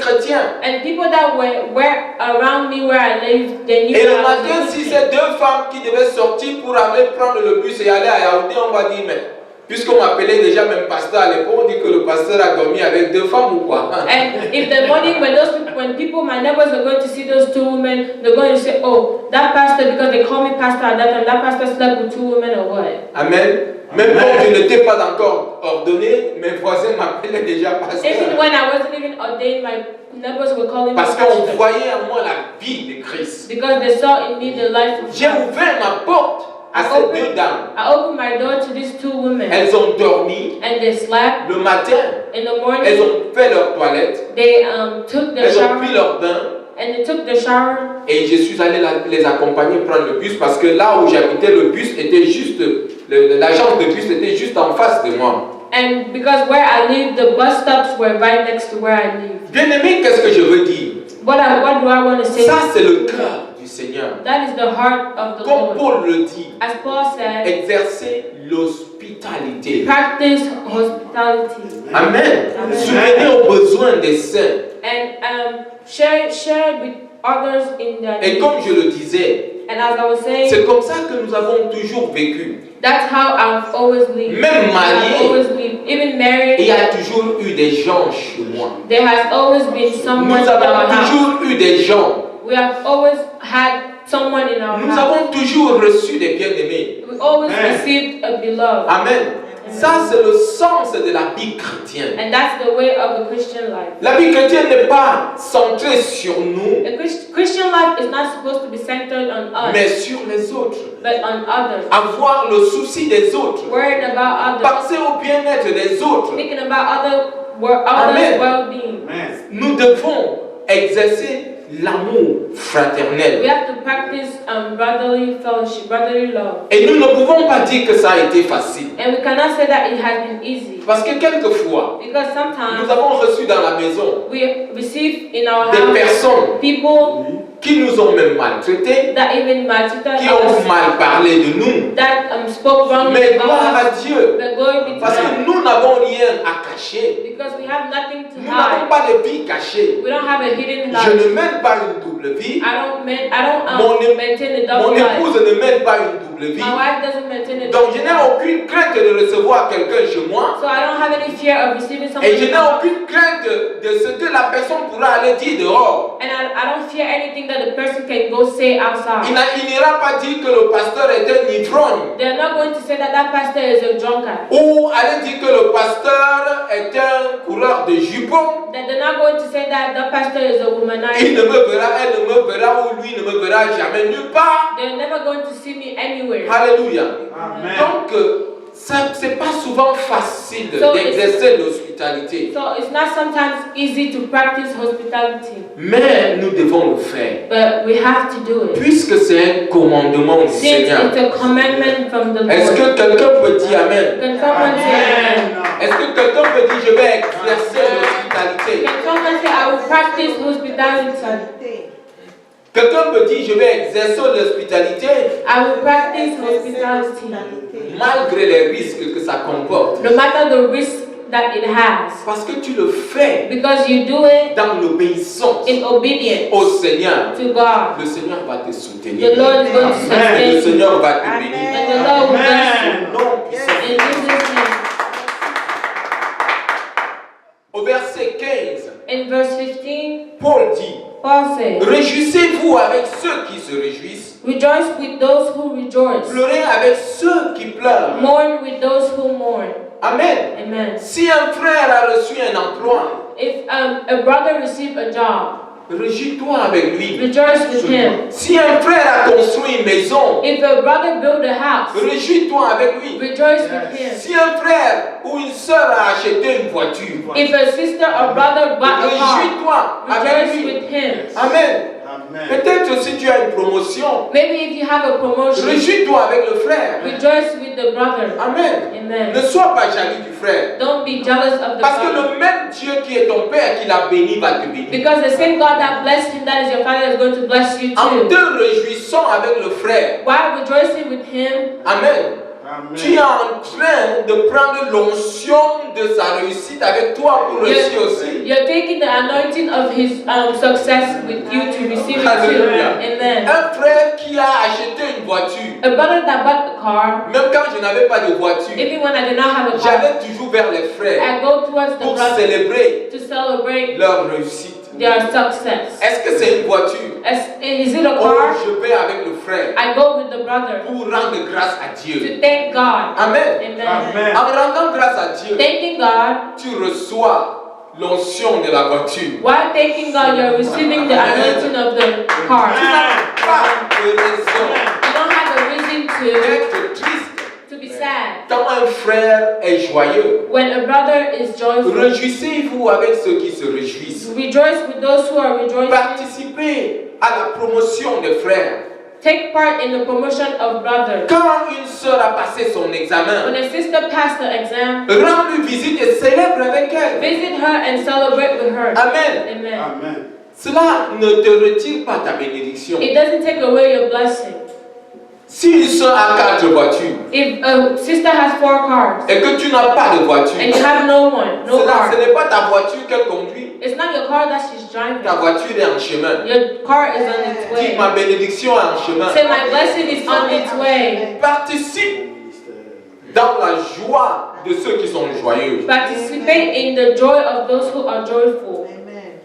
chrétiens. And people that were around me where I lived, they knew Et le that I was matin, a si Christian. c'est deux femmes qui devaient sortir pour aller prendre le bus et aller à Yaoundé, on va dire, mais puisqu'on m'appelait déjà même pasteur à l'époque, on dit que le pasteur a dormi avec deux femmes ou quoi? And if the morning when people, my neighbors are going to see those two women, they're going to say, oh, that pastor, because they call me pastor at that time, that pastor slept with two women or what? Amen. Même quand je n'étais pas encore ordonné, mes voisins m'appelaient déjà pasteur. Even when I wasn't even ordained, my neighbors were calling me Parce qu'on pastor. voyait en moi la vie de Christ. Because they saw in me the life of J'ai Christ. ouvert ma porte à ces deux dames. I opened my door to these two women. Elles ont dormi. And they slept. Le matin, In the morning, elles ont fait leur toilette. they took their Elles ont pris shower. leur bain. And they took the shower. Et je suis allé les accompagner prendre le bus parce que là où j'habitais, le bus était juste, l'agence de bus était juste en face de moi. And because where I live, the bus stops were right next to where I live. Bien aimé, qu'est-ce que je veux dire? What do I want to say? Ça, c'est le cœur du Seigneur. That is the heart of the Comme Lord. Paul le dit, As Paul said, exercer l'hospitalité. practice hospitality. Amen. Amen. Souvenez aux besoins des saints. And share with others in their Et needs. comme je le disais, And as I was saying, c'est comme ça que nous avons toujours vécu. that's how I've always lived. Même marié, I've always lived. Even il married, y a toujours eu des gens chez moi. there has always been someone Nous in our avons house. toujours eu des gens. We have always had someone in our Nous house. avons toujours reçu des bien-aimés. We always Amen. received a beloved. Amen. Ça, c'est le sens de la vie chrétienne. And that's the way of the Christian life. La vie chrétienne n'est pas centrée sur nous, The Christian life is not supposed to be centered on us, mais sur les autres. but on others. Avoir le souci des autres. Worried about others. Penser au bien-être des autres. Thinking about others' Amen. well-being. Nous devons exercer l'amour We fraternel. have to practice brotherly fellowship, brotherly love. Et nous ne pouvons pas dire que ça a été facile. And we cannot say that it has been easy. Parce que quelquefois, Because nous sometimes avons reçu dans la maison we receive in our des house personnes people qui nous ont même maltraités, that even maltreated qui ont us, mal parlé de nous. that spoke wrongly Mais about gloire à us. Dieu, But glory be to parce que God. nous n'avons rien à cacher. Because we have nothing to Nous n'avons hide. pas de vie cachée. We don't have a hidden Je life. ne mène pas une double vie. I don't Mon maintain a Mon double life. épouse ne mène pas une double vie. My wife doesn't maintain a Donc double je life. n'ai aucune crainte de recevoir quelqu'un chez moi. So I don't have any fear of receiving someone. Et je n'ai aucune crainte de ce que la personne pourra aller dire dehors. And I don't fear anything that the person can go say outside. Il n'ira pas dire que le pasteur est un ivrogne. They're not going to say that that pastor is a drunkard. Ou aller dire que le pasteur est un coureur de jupons. That they're not going to say that the pastor is a Il womanizer. ne me verra, elle ne me verra, ou lui ne me verra jamais nulle part. They're never going to see me anywhere. Alléluia. Amen. Donc, c'est pas souvent facile So d'exercer l'hospitalité. So it's not sometimes easy to practice hospitality. Mais nous devons le faire. But we have to do it. Puisque c'est un commandement du Since Seigneur. it's a commandment from the Lord. Est-ce que quelqu'un peut dire Amen? Can someone say amen? Est-ce que quelqu'un peut dire je vais exercer l'hospitalité? Can someone say I will practice hospitality? Quelqu'un peut dire je vais exercer l'hospitalité I will practice hospitality. malgré les risques que ça comporte. No matter the risk that it has. Parce que tu le fais Because you do it dans l'obéissance in obedience au Seigneur. to God. Le Seigneur va te soutenir. The Lord is going to sustain Le you. Seigneur va te bénir. And the Lord will bless you. Non, puissant. In Jesus' name. Au verset 15, In verse 15, Paul dit, Paul says, réjouissez-vous avec ceux qui se réjouissent, rejoice with those who rejoice. pleurez avec ceux qui pleurent. Mourn with those who mourn. Amen. Amen. Si un frère a reçu un emploi, If a brother received a job, réjouis-toi avec lui. rejoice with him. Si un frère a construit une maison, If a brother built a house, réjouis-toi avec lui. rejoice with him. Si un frère ou une sœur a acheté une voiture, If a sister or brother bought a car, réjouis-toi avec rejoice lui. with him. Amen. Amen. Peut-être si tu as une promotion, Maybe if you have a promotion, réjouis-toi avec le frère. rejoice with the brother. Amen. Amen. Ne sois pas jaloux du frère. Don't be jealous of the Parce que brother. le même Dieu qui est ton père, qui l'a béni, va te bénir. Because the same God that blessed him, that is your father, is going to bless you En too. te réjouissant avec le frère. While rejoicing with him, Amen. Tu es en train de prendre l'onction de sa réussite avec toi pour réussir aussi. You're taking the anointing of his success with you to receive it too. Alléluia. Amen. Un frère qui a acheté une voiture, A brother that bought the car, même quand je n'avais pas de voiture, even when I did not have a car, j'allais toujours vers les frères I go towards the pour brother célébrer to celebrate leur réussite. their success. Est-ce que c'est une voiture? Is it a Oh, car? je vais avec le frère I go with the brother pour rendre grâce à Dieu. to thank God. Amen. Amen. En rendant grâce à Dieu, Thanking God. tu reçois l'onction de la voiture. While thanking God, you're receiving the anointing of the car. Tu n'as pas de raison You don't have a reason d'être triste to be sad. quand un frère est joyeux. When a brother is joyful, Réjouissez-vous avec ceux qui se réjouissent. rejoice with those who are rejoicing. Participez à la promotion des frères. Take part in the promotion of brothers. Quand une sœur a passé son examen, When a sister passed the exam, rends-lui visite et célèbre avec elle. visit her and celebrate with her. Amen. Amen. Cela ne te retire pas ta bénédiction. It doesn't take away your blessing. Si une sœur a 4 voitures If a sister has 4 cars et que tu n'as pas de voiture, and you have no ce car, n'est pas ta voiture qu'elle conduit. it's not your car that she's driving. Ta voiture est en chemin. Your car is on its Dis, way. ma bénédiction est en chemin. Say, my blessing is on its way. Participe dans la joie de ceux qui sont joyeux. Participate in the joy of those who are joyful.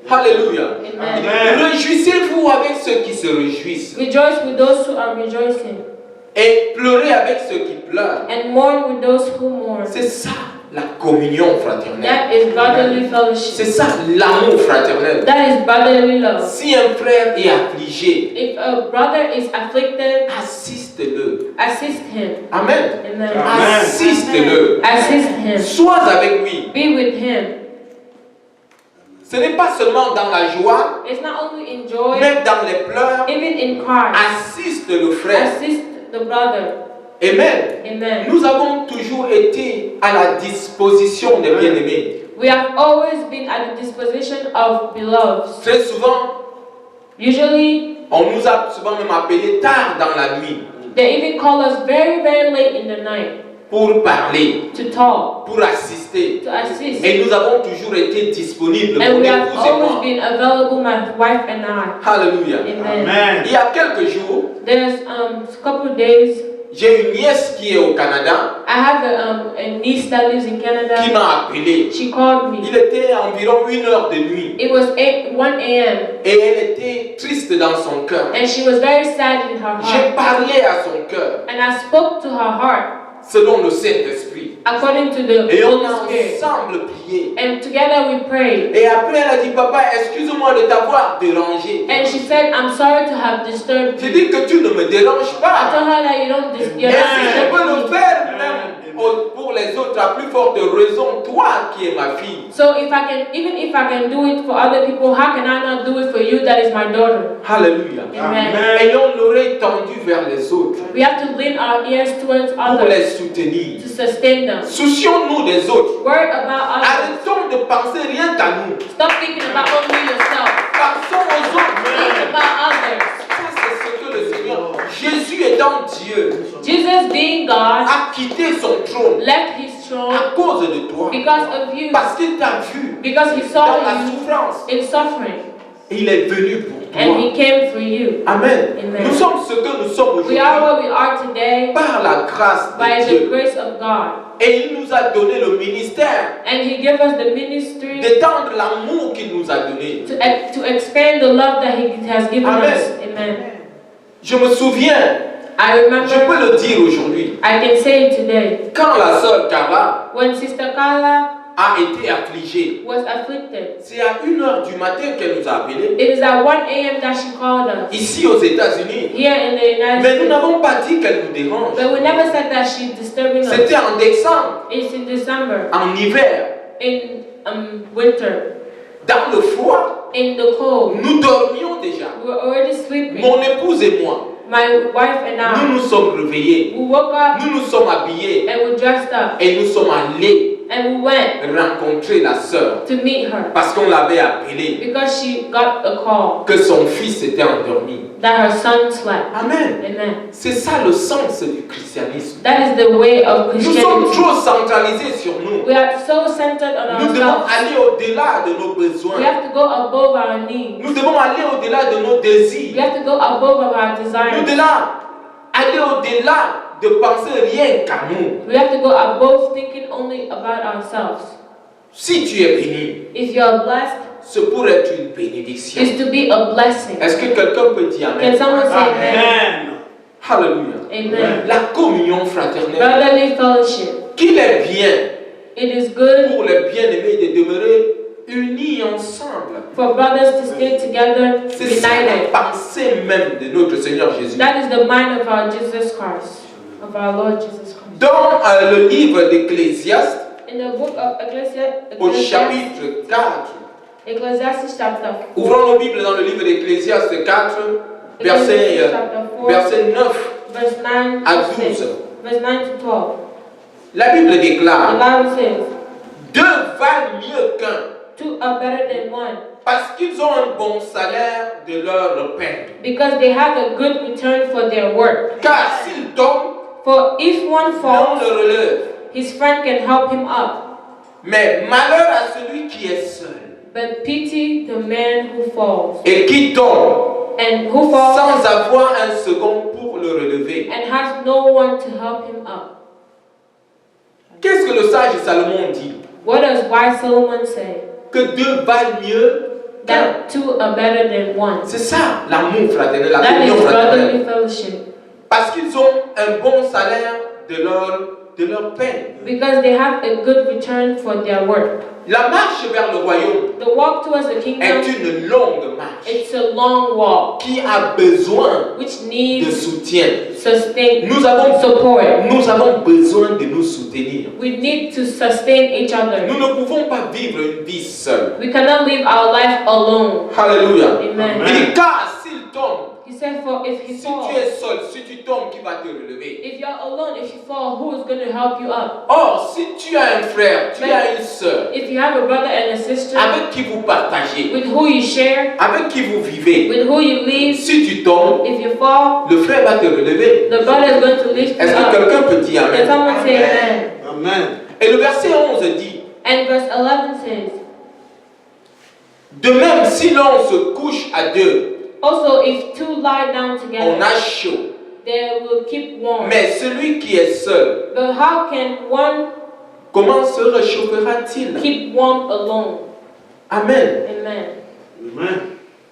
Alléluia. Amen. Réjouissez-vous avec ceux qui se réjouissent Rejoice with those who are rejoicing. et pleurez avec ceux qui pleurent. And mourn with those who mourn. C'est ça la communion fraternelle. That is brotherly C'est fellowship. ça l'amour fraternel. That is brotherly love. Si un frère est affligé, If a brother is afflicted, assiste-le. assist him. Amen. Amen. Assiste-le. Assist him. Sois avec lui. Be with him. Ce n'est pas seulement dans la joie, It's not only in joy, même dans les pleurs. even in cries. Assiste le frère. Assist the brother. Amen. Amen. Nous avons toujours été à la disposition des bien-aimés. We have always been at the disposition of beloveds. Très souvent, Usually, on nous a souvent même appelés tard dans la nuit they even call us very, very late in the night pour parler, to talk, pour assister. to assist. Et nous avons toujours été disponibles, And mon we have épouse et always moi. been available, my wife and I. Alléluia. Amen. Il y a quelques jours, There's a couple of days, j'ai une nièce qui est au Canada I have a niece that lives in qui Canada. m'a appelé. She called me. Il était environ 1 heure de nuit It was 1 a.m. et elle était triste dans son cœur. and she was very sad in her J'ai heart. parlé à son cœur And I spoke to her heart selon le Saint-Esprit. according to the Et on Holy a Spirit. ensemble prié. And together we prayed. Et après, elle a dit, papa, excuse-moi de t'avoir dérangé. And she said, I'm sorry to have disturbed J'ai you. dit que tu ne me déranges I pas. told her that you're Et not si je peux le disturbing me. faire même pour les autres, à plus forte raison, toi qui es ma fille. So if I can, even if I can do it for other people, how can I not do it for you that is my daughter? Alléluia. Amen. Ayons l'oreille tendue vers les autres We have to lean our ears towards pour others les soutenir. to sustain them. Soucions-nous des autres. Worry about others. Arrêtons de penser rien qu'à nous. Stop thinking about only yourself. Pensons aux autres. Think about others. Ça, c'est ce que le Seigneur, Jésus étant Dieu, Jesus, being God, a quitté son trône left his throne à cause de toi. because of you, Parce qu'il t'a vu because he dans saw la you souffrance. in suffering, Il est venu pour and he toi. came for you. Amen. Amen. Nous sommes ce que nous sommes We aujourd'hui are what we are today par la grâce by de the Dieu. grace of God. Et il nous a donné le ministère And he gave us the ministry d'étendre l'amour qu'il nous a donné. to expand the love that he has given Amen. us. Amen. Je me souviens, I je remember, peux le dire aujourd'hui, I can say it today, quand la sœur Carla when Sister Carla a été affligée, was afflicted. c'est à 1 heure du matin qu'elle nous a appelés, It is at 1 a.m. that she called us ici aux États-Unis. here in the United Mais nous States. n'avons pas dit qu'elle nous dérange. But we never said that she's disturbing us. C'était en décembre, It's in December, en hiver, in winter, dans le froid. in the cold. Nous dormions déjà. We were already sleeping. Mon épouse et moi, My wife and nous I, nous sommes réveillés. we woke up Nous nous sommes habillés and we dressed up et nous sommes allés And we went rencontrer la sœur to meet her parce qu'on l'avait appelée because she got a call que son fils était endormi. that her son slept. Amen. Amen. C'est ça le sens du christianisme. That is the way of Nous sommes Christianity. trop centralisés sur nous. We are so centered on Nous devons ourselves. aller au-delà de nos We besoins. have to go above our needs. Nous devons aller au-delà de nos We désirs. have to go above of our desires. Aller au-delà de penser rien qu'à nous. We have to go above thinking only about ourselves. Si tu es béni, If you are blessed, c'est pour être une bénédiction. it's to be a blessing. Est-ce que quelqu'un peut dire Can Amen? someone say amen? Alléluia. Amen. La communion fraternelle, Brotherly fellowship. qu'il est bien It is good pour les bien-aimés de demeurer unis ensemble. for brothers to stay together, C'est ça la united. pensée même de notre Seigneur Jésus. That is the mind of our Jesus Christ, of our Lord Jesus Christ. Dans le livre d'Ecclésiaste, In the book of au chapitre 4, Ecclesiastes chapter 4, ouvrons nos Bibles dans le livre d'Ecclésiaste 4, verset, Ecclesiastes chapter 4, verset 9 verse 9 à to 6, 12. verse 9 to 12. La Bible The déclare, Bible says, deux valent mieux qu'un, two are better than one, parce qu'ils ont un bon salaire de leur peine. because they have a good return for their work. Car s'ils tombent, For if one on falls, le relève. his friend can help him up. Mais malheur à celui qui est seul But pity the man who falls, et qui tombe and who falls sans avoir un second pour le relever. and has no one to help him up. Qu'est-ce que le sage Salomon dit? What does wise Solomon say? Que deux valent mieux qu'un. That two are better than one. C'est ça l'amour fraternel, la That communion is fraternelle. brotherly fellowship. Parce qu'ils ont un bon salaire de leur peine. Because they have a good return for their work. La marche vers le royaume The walk towards the est kingdom, une longue marche it's a long walk qui a besoin which de needs soutien. sustain Nous avons support. besoin de nous soutenir. We need to sustain each other. Nous ne pouvons pas vivre une vie seule. We cannot live our life alone. Alléluia. Amen. Il dit, car s'il tombe, He said, for if he si falls, tu es seul, si tu tombes, qui va te relever? if you're alone, if you fall, who is going to help you up? Or, si tu as un frère, tu as une sœur, If you have a brother and a sister avec qui vous partagez, with who you share, avec qui vous vivez, with who you live, si tu tombes, if you fall, le frère va te relever. the brother is going to lift you Est-ce que up. quelqu'un peut dire Can Amen? someone say amen? Amen. Et le verset 11 dit, And verse 11 says, de même, si l'on se couche à deux, also if two lie down on together, a chaud. they will keep warm. Mais celui qui est seul, But how can one comment se réchauffera-t-il? keep warm alone? Amen. Amen. Amen.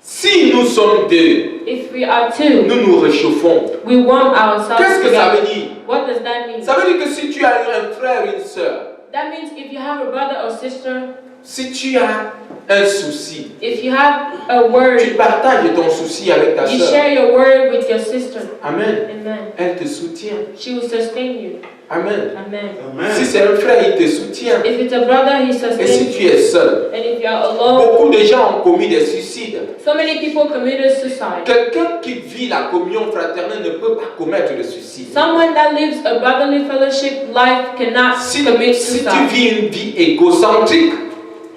Si nous sommes deux, If we are two, nous nous réchauffons. we warm ourselves Qu'est-ce que ça together. veut dire? What does that mean? Ça veut dire que si tu as un frère, une sœur, That means if you have a brother or sister, si tu as un souci, if you have a tu worry, partages ton souci avec ta you sœur. share your worry with your sister. Amen. Amen. Elle te soutient. She will sustain you. Amen. Amen. Si Amen. c'est un frère, il te soutient. If it's a brother, he Et si sustains tu you. es seul, And if you are alone, beaucoup de gens ont commis des suicides. so many people committed suicide. Quelqu'un qui vit la communion fraternelle ne peut pas commettre le suicide. Someone that lives a brotherly fellowship life cannot Si commit tu suicide. vis une vie égocentrique,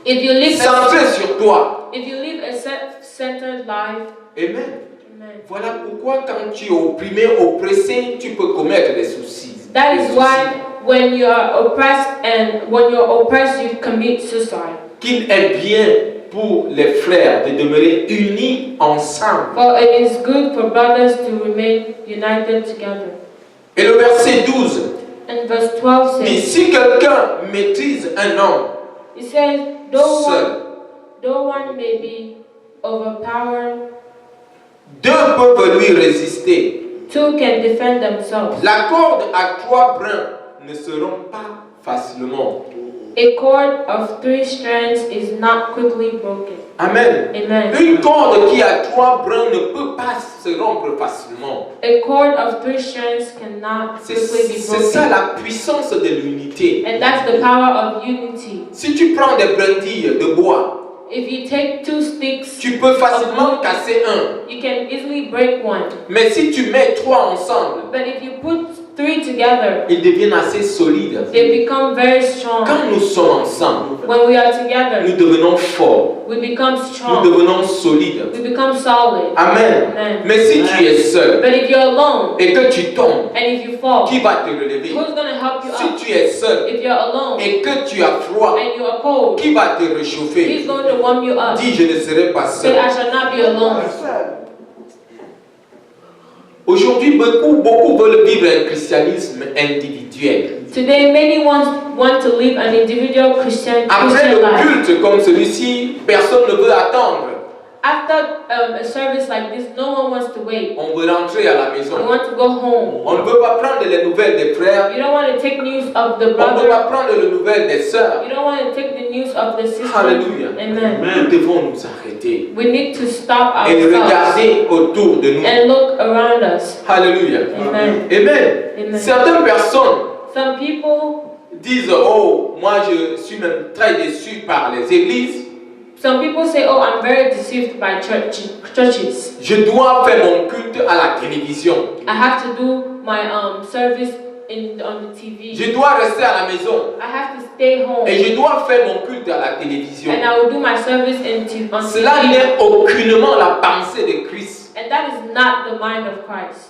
If you live centrée sur toi, if you live a self-centered life, amen. amen. Voilà pourquoi quand tu es opprimé, oppressé, tu peux commettre des soucis. That is why when you are oppressed and when you're oppressed, you commit suicide. Qu'il est bien pour les frères de demeurer unis ensemble. For it is good for brothers to remain united together. Et le verset 12 And verse 12 dit, says, si quelqu'un maîtrise un homme it says, though seul, one may be overpowered, deux peuvent lui résister. two can defend themselves. La corde à trois brins ne se rompt pas facilement. A cord of 3 strands is not quickly broken. Amen. Amen. Une corde qui a trois brins ne peut pas se rompre facilement. A cord of 3 strands cannot C'est quickly be ça broken. la puissance de l'unité. And that's the power of unity. Si tu prends des brindilles de bois, If you take 2 sticks, tu peux facilement casser un. you can easily break one. Mais si tu mets trois ensemble, But if you put three together, ils deviennent assez solides. they become very strong. Quand nous sommes ensemble, When we are together, nous devenons forts, we become nous strong. devenons solides. We become solid. Amen. Amen. Mais si tu es seul But if you're alone et que tu tombes, and if you fall, qui va te relever? who's going to help you Si up? tu es seul If you're alone et que tu as froid, and you are cold, qui va te réchauffer? he's going to warm you up. Dis, je ne serai pas Say, seul. I shall not be alone. Aujourd'hui, beaucoup veulent vivre un christianisme individuel. Today, many want to live an individual Christian Après le life. culte comme celui-ci, personne ne veut attendre. After a service like this, no one wants to wait. On veut rentrer à la We maison. want to go home. On ne veut pas prendre les nouvelles des frères. You don't want to take news of the On ne veut brother. pas prendre les nouvelles des sœurs. You don't want to take the news of the sister. Alléluia. Amen. Nous devons nous arrêter We need to stop et ourselves regarder autour de nous. and look around us. Alléluia. Amen. Amen. Amen. Certaines personnes Some people disent, oh, moi je suis même très déçu par les églises. Some people say, oh, I'm very deceived by churches. Je dois faire mon culte à la télévision. I have to do my service on the TV. Je dois rester à la maison. I have to stay home. Et je dois faire mon culte à la télévision. And I will do my service on Cela TV. n'est aucunement la pensée de Christ. And that is not the mind of Christ.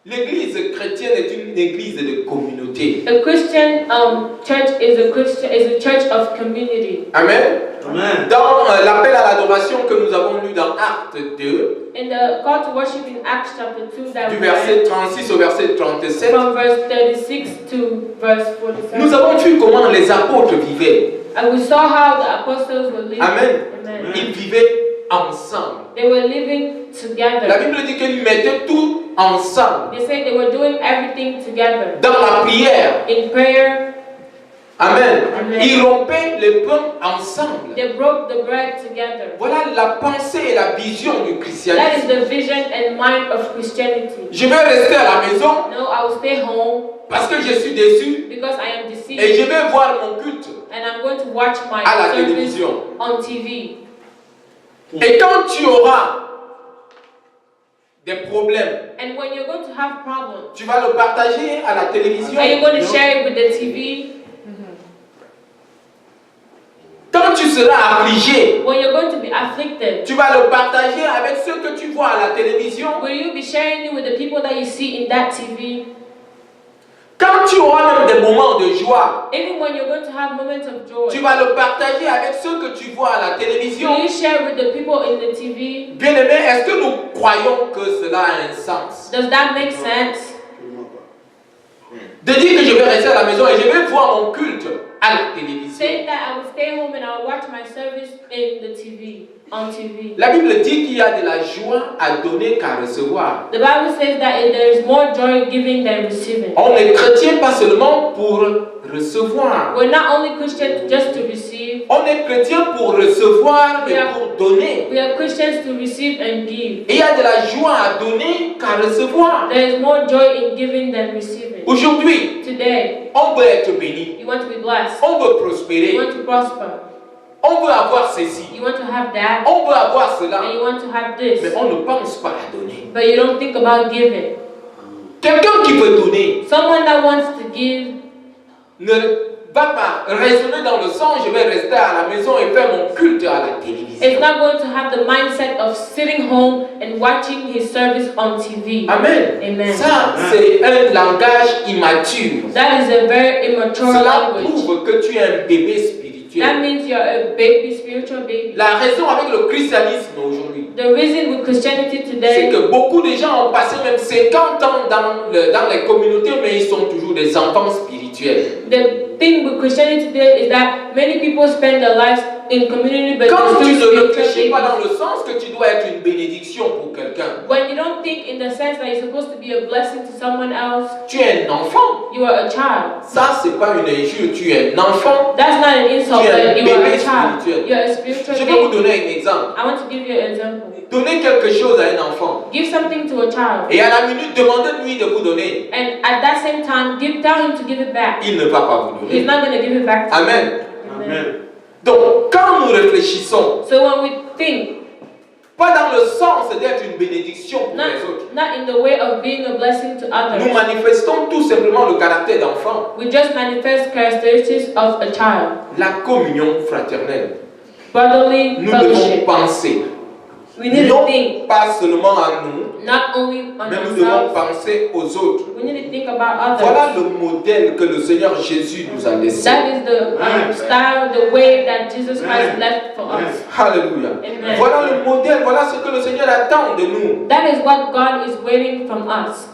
L'église chrétienne est une église de communauté. A Christian church is a church of community. Amen. Amen. Dans l'appel à l'adoration que nous avons lu dans Actes 2, In the call to worship in Acts chapter 2 that du we read, verset 36 au verset 37, from verse 36 to verse 47. nous avons vu comment les apôtres vivaient. And we saw how the apostles were living. Amen. Amen. Ils vivaient ensemble. They were living La together. Bible dit qu'ils mettaient tout ensemble. They said they were doing everything together. Dans la prière. In prayer, Amen. Amen. Ils rompaient le pain ensemble. they broke the bread together. Voilà la pensée et la vision du That is christianisme. the vision and mind of Christianity. Je vais rester à la maison No, I will stay home parce que je suis déçu because I am et deceived je vais voir mon culte and I'm going to watch my à la service télévision. on TV. Et quand tu auras des problèmes, And when you're going to have problems, tu vas le partager à la télévision. are you going to share it with the TV? Quand tu seras affligé, When you're going to be afflicted, tu vas le partager avec ceux que tu vois à la télévision. will you be sharing it with the people that you see in that TV? Quand tu auras même des moments de joie, Even when you're going to have moments of joy, tu vas le partager avec ceux que tu vois à la télévision. will you share with the people in the TV? Bien-aimés, est-ce que nous croyons que cela a un sens? Does that make sense? De dire que je vais rester à la maison et je vais voir mon culte à la télévision. Saying that I will stay home and I will watch my service in the TV, on TV. La Bible dit qu'il y a de la joie à donner qu'à recevoir. The Bible says that there is more joy giving than receiving. On est chrétien pas seulement pour recevoir. We're not only Christians just to receive, On est chrétien pour recevoir et pour donner. we are Christians to receive and give. Et il y a de la joie à donner qu'à recevoir. There is more joy in giving than receiving. Aujourd'hui, Today, on veut être béni. you want to be blessed, On veut you prospérer. want to prosper, On veut avoir ceci. you want to have that, On veut avoir and cela. you want to have Mais this, on ne pense pas à donner. but you don't think about giving. Quelqu'un qui veut donner Someone that wants to give ne va pas raisonner dans le sens je vais rester à la maison et faire mon culte à la télévision. is not going to have the mindset of sitting home and watching his service on TV. Amen. Amen. Ça, c'est un langage immature. That is a very immature Cela language. prouve que tu es un bébé That spirituel. means you're a baby, spiritual baby. La raison avec le christianisme aujourd'hui, The reason with Christianity c'est today, que beaucoup de gens ont passé même 50 ans dans les communautés, mais ils sont toujours des enfants spirituels. the thing with Christianity today is that many people spend their lives in community, but Quand tu they're ne still réfléchis spiritual pas dans babies. le sens que tu dois être une bénédiction pour quelqu'un, When you don't think in the sense that you're supposed to be a blessing to someone else, tu es un enfant. you are a child. Ça, c'est pas une injure, tu es un enfant. That's not an insult, Tu es un but you are bébé a child. spirituel. You're a spiritual Je vais vous baby. donner un exemple. I want to give you an example. Donnez quelque chose à un enfant. Give something to a child, Et à la minute, demandez-lui de vous donner. and at that same time, tell him to give it back. Il ne va pas vous He's donner. not going to give it back to Amen. you. Amen. Donc, quand nous réfléchissons, So when we think, pas dans le sens d'être une bénédiction pour not, les autres, not in the way of being a blessing to Nous others. manifestons tout simplement le caractère d'enfant. We just manifest characteristics of a child. La communion fraternelle. Brotherly Nous devons fellowship. penser. We need to Non think pas seulement à nous, not only on mais nous devons ourselves. penser aux autres. We need to think about others. Voilà le modèle que le Seigneur Jésus nous a laissé. That is the style, the way that Jesus Christ left for us. Alléluia. Amen. Voilà le modèle, voilà ce que le Seigneur attend de nous. That is what God is waiting from us.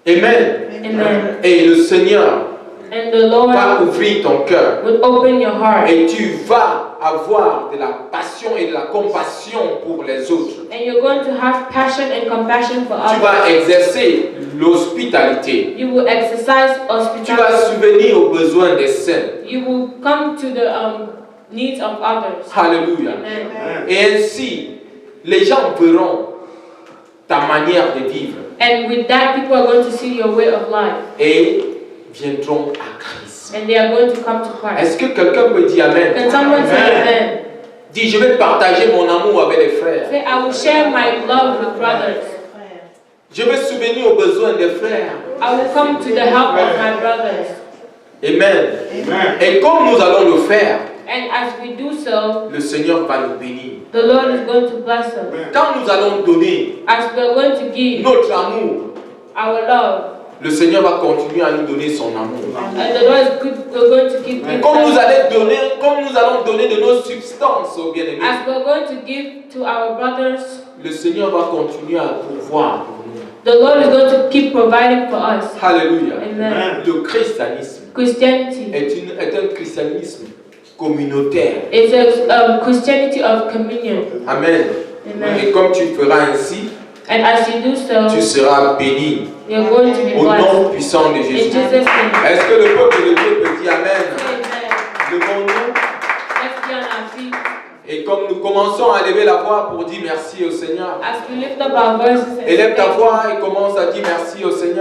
Amen. Amen. Et le Seigneur And the Lord va ouvrir ton cœur. would open your heart. Et tu vas avoir de la passion et de la compassion pour les autres. And you're going to have passion and compassion for Tu others. vas exercer l'hospitalité. You will exercise Tu vas hospitality. subvenir aux besoins des saints. You will come to the needs of others. Alléluia. Amen. Et ainsi, les gens verront ta manière de vivre And with that, people are going to see your way of life. et viendront à Christ. And they are going to come to Christ. Est-ce que quelqu'un peut dire Amen? Can someone say amen? Dis, je vais partager mon amour avec les frères. Say, I will share my love with brothers. Je vais subvenir aux besoins des frères. I will come to the help of my brothers. Amen. Et comme nous allons le faire, And as we do so, le Seigneur va nous bénir. the Lord is going to bless us. Quand nous allons donner As we are going to give notre amour, our love, le Seigneur va continuer à nous donner son amour. and the Lord is going to keep giving Comme nous us. allons donner de nos substances aux bien-aimés, As we are going to give to our brothers, le Seigneur va continuer à pourvoir pour nous. the Lord is going to keep providing for us. Alléluia. Amen. Le christianisme Christianity est un christianisme communautaire. is a Christianity of communion. Amen. Amen. Et comme tu feras ainsi, And as you do so, tu seras béni you're going to be au blessed. nom puissant de In Jésus. Jesus' name. Est-ce que le peuple de Dieu peut dire Amen? Amen. Levons-nous. Let's be on our feet. Et comme nous commençons à lever la voix pour dire merci au Seigneur, As we lift up our voices and élève ta thank voix et commence à dire merci au Seigneur.